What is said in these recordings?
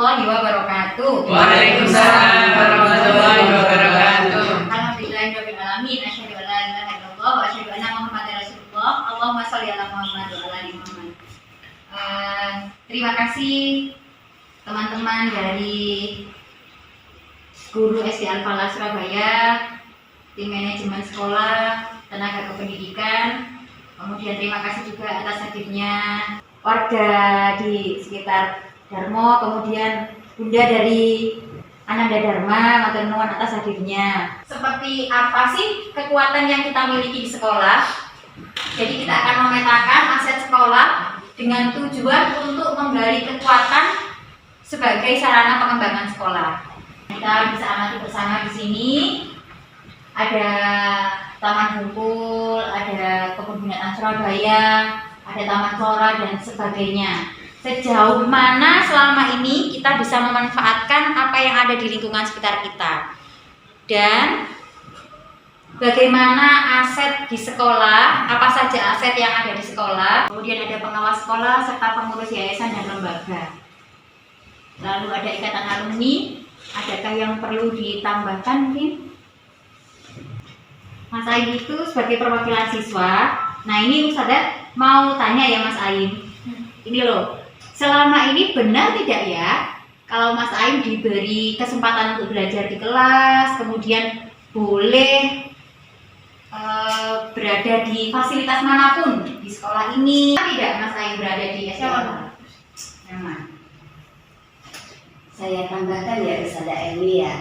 warahmatullahi wabarakatuh. Waalaikumsalam warahmatullahi wabarakatuh. Alhamdulillahirabbil alamin. Asyhadu an la ilaha illallah wa asyhadu anna Muhammadar Rasulullah. Allahumma shalli ala Muhammad wa ala ali Muhammad. Terima kasih teman-teman dari guru SD Al-Falah Surabaya, tim manajemen sekolah, tenaga kependidikan. Kemudian terima kasih juga atas hadirnya warga di sekitar Darmo, kemudian Bunda dari Ananda Dharma, matur nuwun atas hadirnya. Seperti apa sih kekuatan yang kita miliki di sekolah? Jadi kita akan memetakan aset sekolah dengan tujuan untuk menggali kekuatan sebagai sarana pengembangan sekolah. Kita bisa amati bersama di sini. Ada Taman Bungkul, ada Kebun Binatang Surabaya, ada Taman Flora dan sebagainya. Sejauh mana selama ini kita bisa memanfaatkan apa yang ada di lingkungan sekitar kita, dan bagaimana aset di sekolah, apa saja aset yang ada di sekolah. Kemudian ada pengawas sekolah serta pengurus yayasan dan lembaga. Lalu ada ikatan alumni. Adakah yang perlu ditambahkan mungkin? Mas Ain itu sebagai perwakilan siswa. Nah ini Ustazah mau tanya ya Mas Ain. Ini loh, selama ini benar tidak ya kalau Mas Ain diberi kesempatan untuk belajar di kelas, kemudian boleh berada di fasilitas manapun di sekolah ini? Tidak Mas Ain berada di sekolah nyaman? Saya tambahkan ya Ustazah Emi ya.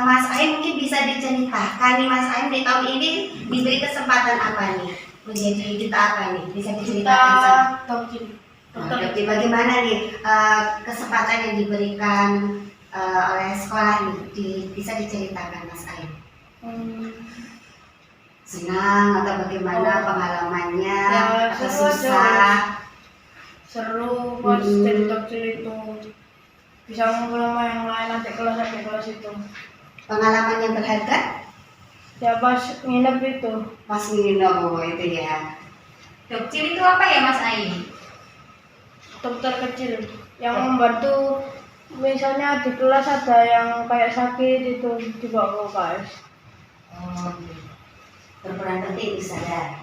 Mas Ain mungkin bisa diceritakan nih, Mas Ain di tahun ini diberi kesempatan apa nih? Menjadi duta apa nih? Bisa diceritakan? Dokter. Bagaimana nih kesempatan yang diberikan oleh sekolah nih? Bisa diceritakan Mas Ain? Senang atau bagaimana pengalamannya? Ya, atau seru susah? Seru pas jadi dokter itu, bisa ngumpul sama yang lain adik kelas itu. Pengalaman yang berharga? Ya pas nginep itu. Pas minum itu ya. Dokter itu apa ya Mas Ain? Dokter kecil yang membantu, misalnya di kelas ada yang kayak sakit itu dibawa ke UKS. Berperan penting di sana.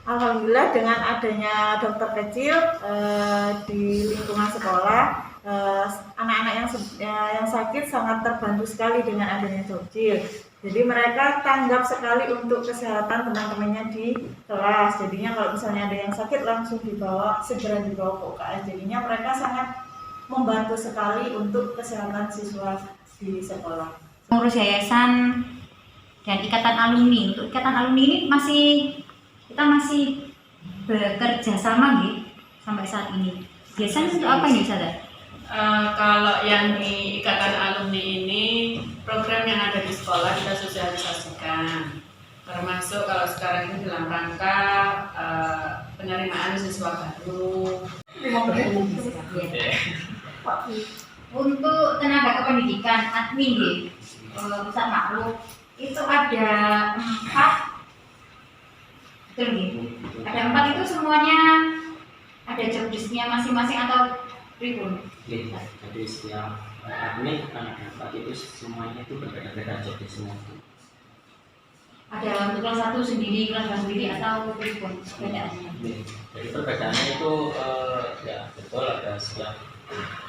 Alhamdulillah dengan adanya dokter kecil di lingkungan sekolah, anak-anak yang sakit sangat terbantu sekali dengan adanya dokter. Jadi mereka tanggap sekali untuk kesehatan teman-temannya di kelas. Jadinya kalau misalnya ada yang sakit langsung segera dibawa ke UKS. Jadinya mereka sangat membantu sekali untuk kesehatan siswa di sekolah. Pengurus yayasan dan ikatan alumni. Untuk ikatan alumni ini kita masih bekerja sama gitu sampai saat ini. Biasanya untuk apa ini Ustazah? Kalau yang di ikatan alumni ini, program yang ada di sekolah kita sosialisasikan, termasuk kalau sekarang ini dalam rangka penerimaan siswa baru. Untuk tenaga kependidikan admin di Ustaz Makruf itu ada 4. Betul gitu. Ada 4 itu semuanya ada job desk-nya masing-masing atau pribun? Jadi setiap admin anak 4 itu semuanya itu berbeda-beda job desk-nya. Ada untuk kelas 1 sendiri, kelas 2 sendiri atau pribun? Perbedaannya. Jadi perbedaannya itu ya betul, ada setiap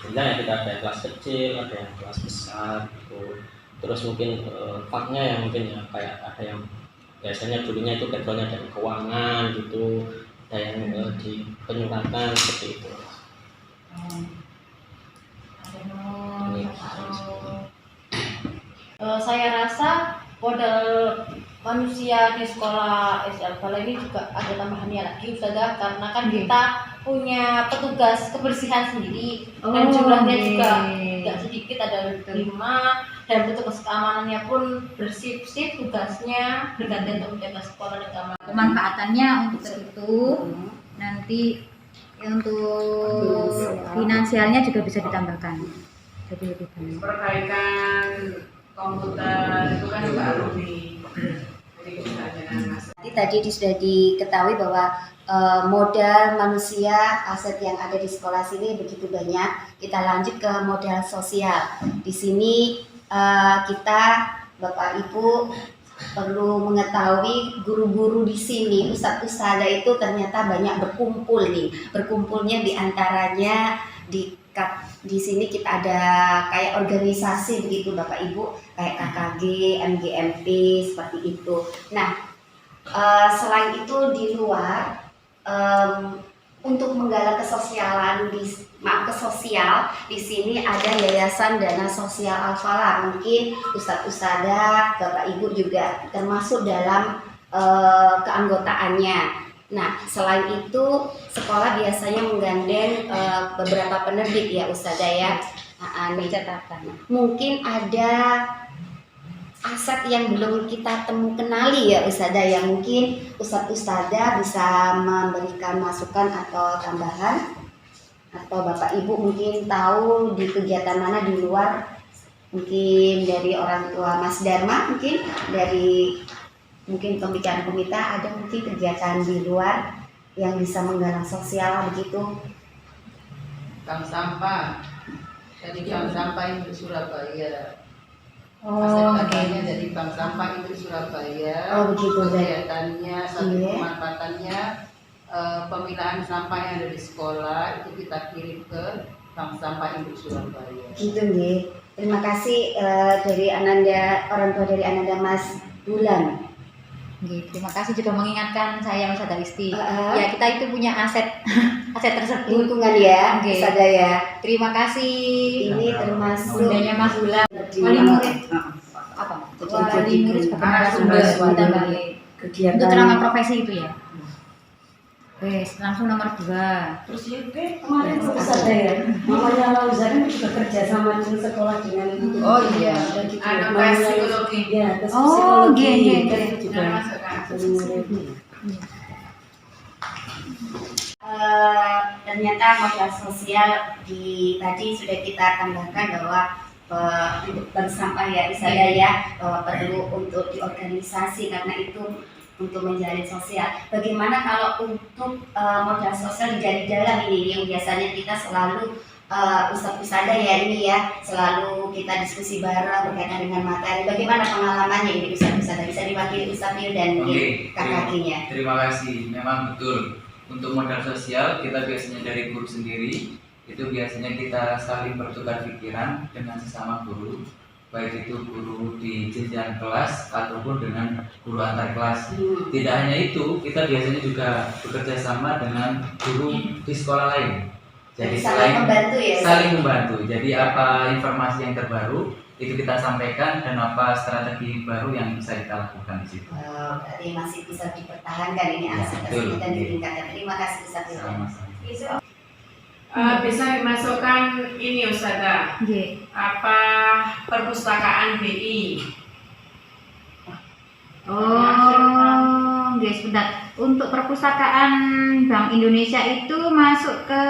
jenjang ya, kita ada kelas kecil, ada yang kelas besar gitu. Terus mungkin faknya yang mungkin ya kayak ada yang biasanya dulunya itu backgroundnya dari keuangan gitu, ada yang di penyuratan seperti itu. Saya rasa modal manusia di sekolah SD Al-Falah ini juga ada tambahannya lagi Ustazah, karena kan kita punya petugas kebersihan sendiri dan jumlahnya juga tidak sedikit, ada 5, dan petugas keamanannya pun bersif-sif tugasnya bergantian untuk menjaga sekolah dan keamanan. Pemanfaatannya untuk itu nanti untuk finansialnya juga bisa ditambahkan jadi lebih banyak. Perbaikan komputer itu kan juga alumni. Jadi Tadi sudah diketahui bahwa modal manusia, aset yang ada di sekolah sini begitu banyak. Kita lanjut ke modal sosial. Di sini kita, Bapak Ibu, perlu mengetahui guru-guru di sini, ustadz-ustadzah itu ternyata banyak berkumpul nih. Berkumpulnya diantaranya di sini kita ada kayak organisasi begitu Bapak Ibu, kayak KKG, MGMP seperti itu. Nah, selain itu di luar untuk menggalak kesosial di sini ada Yayasan Dana Sosial Al-Falah. Mungkin ustadz-ustadzah, Bapak Ibu juga termasuk dalam keanggotaannya. Nah, selain itu sekolah biasanya menggandeng beberapa penerbit ya ustadzah ya. Mungkin ada aset yang belum kita kenali ya ustadzah ya. Mungkin ustadz-ustadzah bisa memberikan masukan atau tambahan, atau Bapak Ibu mungkin tahu di kegiatan mana di luar, mungkin dari orang tua Mas Dharma, mungkin dari pembicaraan komita ada mungkin kegiatan di luar yang bisa menggalang sosial begitu. Bank sampah, jadi bank sampah Indri Surabaya. Oke. Jadi bank sampah Indri Surabaya. Oh begitu. Kegiatannya, satu pemanfaatannya, pemilahan sampah yang ada di sekolah itu kita kirim ke bank sampah Indri Surabaya. Gitu nih. Terima kasih dari Ananda, orang tua dari Ananda Mas Bulan. Terima kasih juga mengingatkan saya Ustazah Listi. Ya kita itu punya aset tersebut. Lingkungan ya, Oke. Ustazah ya. Terima kasih. Ini termasuk Bundanya Mas Bulan. Wali murid. Apa? Wali murid sebagai narasumber ditambahin. Untuk ceramah profesi itu ya. Wes, langsung nomor 2. Terus ya kemarin Ustazah ya, mamanya Lauza kan juga kerja sama di sekolah dengan itu. Oh iya, gitu. ada Mamanya- psikologi. Ya, tes Oh, psikologi. iya. Kan itu juga. Yang masukkan. Ternyata modal sosial tadi sudah kita tambahkan bahwa untuk bank sampah ya Ustazah ya, bahwa perlu untuk diorganisasi karena itu untuk menjalin sosial. Bagaimana kalau untuk modal sosial di dalam ini yang biasanya kita selalu ustadz-ustadzah ya ini ya, selalu kita diskusi bareng berkaitan dengan materi. Bagaimana pengalamannya ini ustadz-ustadzah? Bisa diwakili Ustadz Mil dan kakaknya. Terima kasih. Memang betul. Untuk modal sosial kita biasanya dari guru sendiri, itu biasanya kita saling bertukar pikiran dengan sesama guru, baik itu guru di jenjang kelas ataupun dengan guru antar kelas. Tidak hanya itu, kita biasanya juga bekerja sama dengan guru di sekolah lain. Jadi saling membantu ya. saling membantu. Jadi apa informasi yang terbaru itu kita sampaikan dan apa strategi baru yang bisa kita lakukan di situ. Berarti masih bisa dipertahankan ini Ya, aset betul. tersebut dan ditingkatkan. Terima kasih Ustadz Mil. Sama-sama. Bisa dimasukkan ini Ustazah, apa perpustakaan BI. Oh, guys, sebentar. Untuk perpustakaan Bank Indonesia itu masuk ke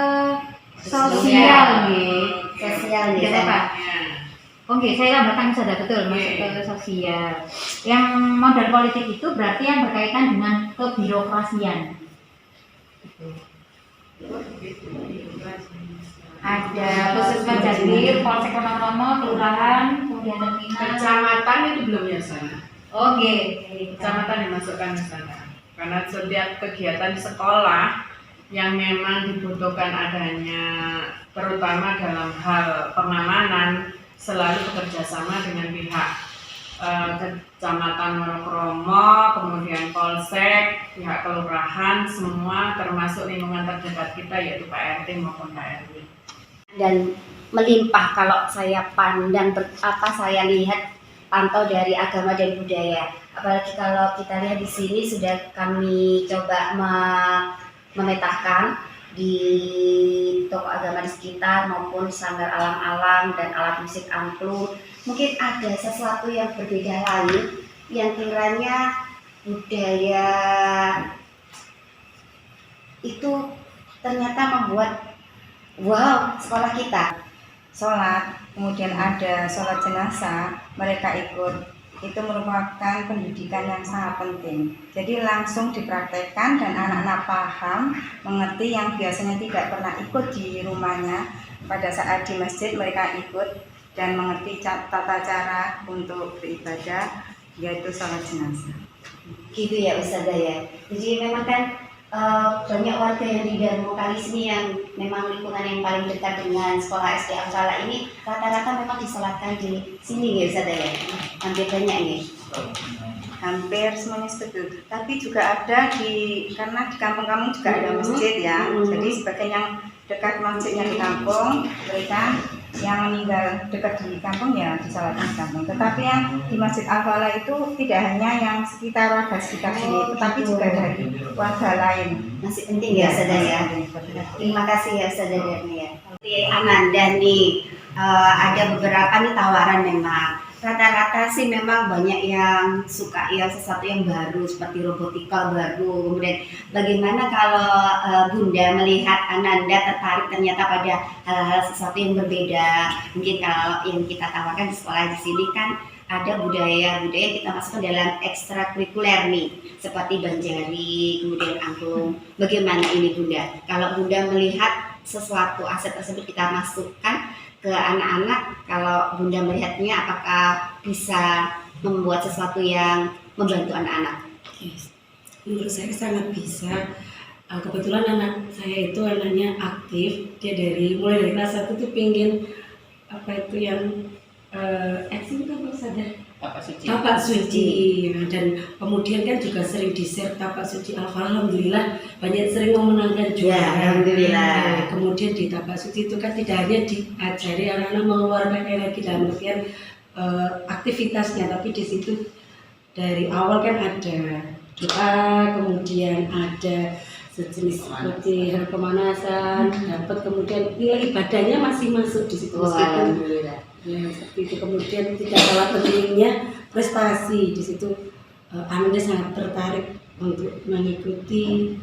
sosial, nggih. Sosial nih. Tidak apa? Ya. Oke, saya tambahkan saja betul masuk ke sosial. Yang modal politik itu berarti yang berkaitan dengan kebirokrasian. Ada Puskesmas Jatiir, Polsek Rono, Kelurahan, kemudian terminal. Kecamatan itu belum ya sana. Oke, Kecamatan dimasukkan ke sana. Karena setiap kegiatan sekolah yang memang dibutuhkan adanya, terutama dalam hal pengamanan, selalu bekerja sama dengan pihak Kecamatan Monokromo, kemudian Polsek, pihak kelurahan, semua termasuk lingkungan terdekat kita yaitu Pak RT maupun Pak RW. Dan melimpah kalau saya pandang saya lihat pantau dari agama dan budaya. Apalagi kalau kita lihat di sini sudah kami coba memetakan di toko agama di sekitar maupun sanggar alam-alam dan alat musik angklung. Mungkin ada sesuatu yang berbeda lain yang kiranya budaya itu ternyata membuat wow sekolah kita. Sholat, kemudian ada sholat jenazah, mereka ikut itu merupakan pendidikan yang sangat penting. Jadi langsung dipraktekkan dan anak-anak paham, mengerti yang biasanya tidak pernah ikut di rumahnya. Pada saat di masjid mereka ikut dan mengerti tata cara untuk beribadah, yaitu sholat jenazah. Gitu ya Ustazah ya. Jadi memang kan banyak warga yang di Darmo Kalis ini yang memang lingkungan yang paling dekat dengan sekolah SD Al-Falah ini rata-rata memang disolatkan di sini ya Ustazah ya. Hampir banyak nih. Hampir semuanya seperti itu. Tapi juga ada karena di kampung-kampung juga ada masjid ya. Jadi sebagian yang dekat masjidnya di kampung, mereka yang meninggal dekat di kampung ya disolatkan di kampung. Tetapi yang di Masjid Al-Falah itu tidak hanya yang sekitar warga sekitar sini, tetapi juga dari warga lain. Masih penting ya Ustazah ya. Terima kasih ya Ustazah Darmi ya. Ananda nih ada beberapa nih tawaran memang. Rata-rata sih memang banyak yang suka ya sesuatu yang baru seperti robotika baru. Kemudian bagaimana kalau Bunda melihat Ananda tertarik ternyata pada hal-hal sesuatu yang berbeda. Mungkin kalau yang kita tawarkan di sekolah di sini kan ada budaya yang kita masukkan dalam ekstrakurikuler nih, seperti banjari, kemudian angklung. Bagaimana ini Bunda? Kalau Bunda melihat sesuatu aset tersebut kita masukkan ke anak-anak, kalau Bunda melihatnya apakah bisa membuat sesuatu yang membantu anak-anak? Menurut saya sangat bisa. Kebetulan anak saya itu anaknya aktif, dia mulai dari kelas 1 tuh pengen yang eksim itu apa sadar? Tapak suci ya. Dan kemudian kan juga sering di-share tapak suci Alhamdulillah banyak sering memenangkan juara. Ya, Alhamdulillah. Ya, kemudian di tapak suci itu kan tidak hanya diajari anak-anak mengeluarkan energi dalam artian aktivitasnya, tapi di situ dari awal kan ada doa, kemudian ada sejenis seperti hal pemanasan, dapat kemudian nilai ibadahnya masih masuk di situ. Alhamdulillah. Ya, seperti itu. Kemudian tidak kalah pentingnya prestasi di situ. Ananda sangat tertarik untuk mengikuti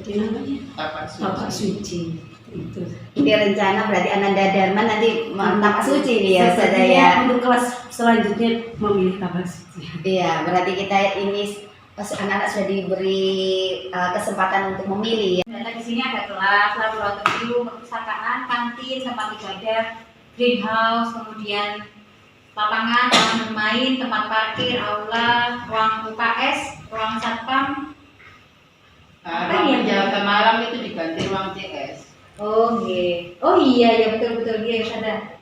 namanya tapak suci itu. Ini rencana berarti Ananda Dharma nanti tapak suci nih ya Ustazah ya. Untuk kelas selanjutnya memilih tapak suci. Iya, berarti kita ini anak-anak sudah diberi kesempatan untuk memilih ya. Dan di sini ada kelas, laboratorium, perpustakaan, kantin, tempat ibadah, greenhouse, kemudian lapangan bermain, tempat parkir, aula, ruang UKS, ruang satpam. Ruang penjaga malam itu diganti ruang CS. Oh iya ya betul dia ada.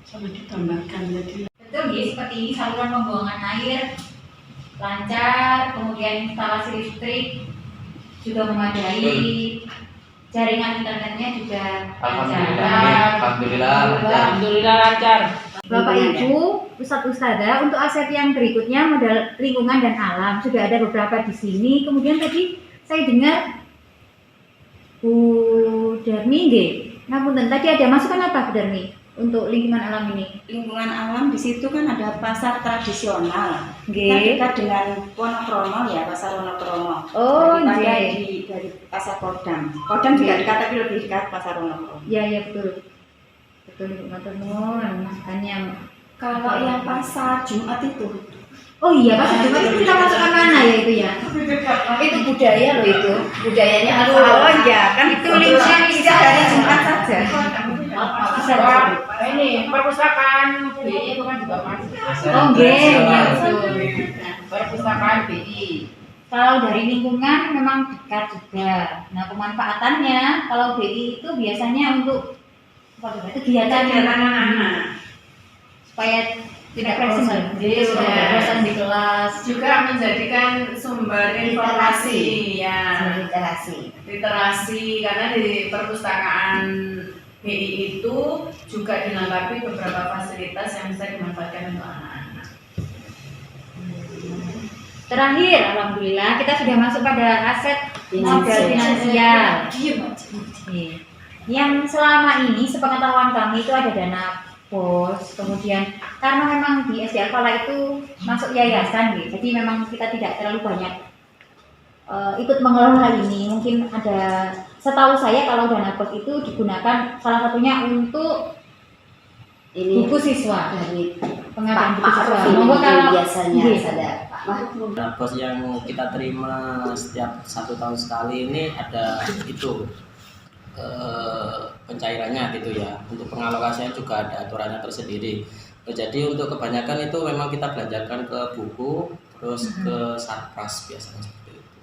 Sama ditambahkan tadi. Betul ya, seperti ini saluran pembuangan air lancar, kemudian instalasi listrik juga memadai. Jaringan internetnya juga lancar. Alhamdulillah lancar. Bapak Ibu, Ustadz-Ustadzah, untuk aset yang berikutnya modal lingkungan dan alam sudah ada beberapa di sini. Kemudian tadi saya dengar Bu Darmi, ngapunten, tadi ada masukan apa Bu Darmi untuk lingkungan alam ini? Lingkungan alam di situ kan ada pasar tradisional. Nggih. Kita dekat dengan Wonokromo ya, pasar Wonokromo. Oh, daripada nggih. dari pasar Kodam. Kodam juga dekat tapi lebih dekat pasar Wonokromo. Iya betul. Betul Ibu, matur nuwun masukannya. Kalau yang pasar Jumat itu, Oh iya, pasar Jumat itu kita masukkan mana ya itu ya? Itu budaya loh itu. Budayanya oh iya kan Itu linknya bisa dari Jumat saja. Ini perpustakaan BI itu kan juga masuk. Oh nggih, iya betul. Perpustakaan BI. Kalau dari lingkungan memang dekat juga. Nah pemanfaatannya kalau BI itu biasanya untuk kegiatan anak-anak supaya tidak bosan. bosan di kelas. Juga menjadikan sumber informasi ya. Literasi karena di perpustakaan BI itu juga dilengkapi beberapa fasilitas yang bisa dimanfaatkan untuk anak-anak. Terakhir, alhamdulillah kita sudah masuk pada aset modal finansial. Yang selama ini sepengetahuan kami itu ada dana pos, kemudian karena memang di SD Al-Falah itu masuk yayasan, jadi memang kita tidak terlalu banyak ikut mengelola ini. Mungkin ada, setahu saya kalau dana pos itu digunakan salah satunya untuk buku siswa. pengadaan Pak buku Ma'ruf siswa. ini Monggo mungkin kalau biasanya nggih. ada Pak Ma'ruf. Nah, bos yang kita terima setiap 1 tahun sekali ini ada itu pencairannya gitu ya. Untuk pengalokasian juga ada aturannya tersendiri. Jadi untuk kebanyakan itu memang kita belanjakan ke buku, terus ke sarpras biasanya seperti itu.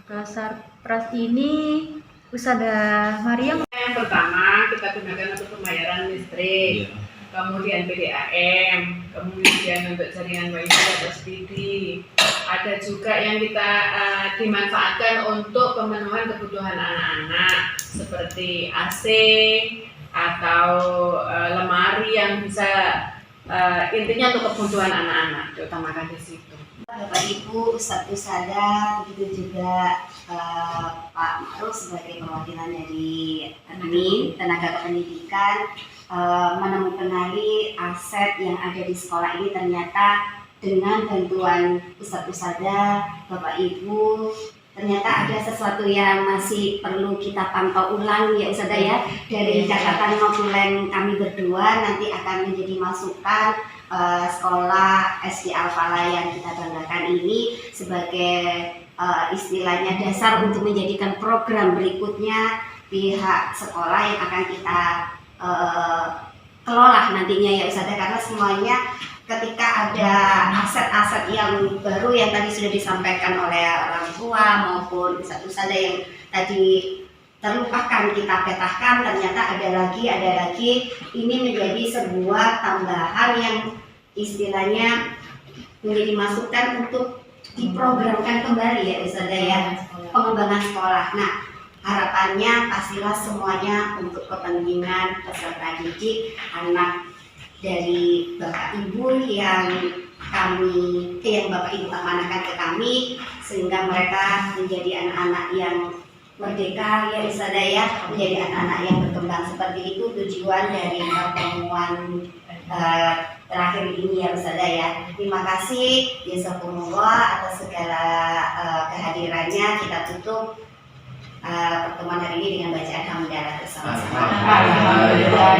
Ke sarpras ini Ustazah Maria. Yang pertama kita gunakan untuk pembayaran listrik, kemudian PDAM, kemudian untuk jaringan wifi atau speedy. Ada juga yang kita dimanfaatkan untuk pemenuhan kebutuhan anak-anak seperti AC atau lemari yang bisa intinya untuk kebutuhan anak-anak, diutamakan di situ. Bapak Ibu, Ustadz Ustadzah, begitu juga Pak Ma'ruf sebagai perwakilan dari admin tenaga kependidikan menemukan aset yang ada di sekolah ini ternyata dengan bantuan Ustadz Ustadzah, Bapak Ibu, ternyata ada sesuatu yang masih perlu kita pantau ulang ya Ustazah ya. Dari catatan notulen kami berdua nanti akan menjadi masukan sekolah SD Al-Falah yang kita banggakan ini sebagai istilahnya dasar untuk menjadikan program berikutnya pihak sekolah yang akan kita kelola nantinya ya Ustazah, karena semuanya ketika ada aset-aset yang baru yang tadi sudah disampaikan oleh orang tua maupun Ustazah yang tadi terlupakan kita petahkan, ternyata ada lagi ini menjadi sebuah tambahan yang istilahnya menjadi masukan untuk diprogramkan kembali ya Ustazah ya, pengembangan sekolah. Nah harapannya pastilah semuanya untuk kepentingan peserta didik anak dari Bapak Ibu yang Bapak Ibu amanahkan ke kami, sehingga mereka menjadi anak-anak yang merdeka ya Ustazah ya, menjadi anak-anak yang berkembang. Seperti itu tujuan dari pertemuan terakhir ini ya Ustazah ya. Terima kasih jazakumullah atas segala kehadirannya. Kita tutup pertemuan hari ini dengan bacaan hamdalah bersama-sama. Alhamdulillah.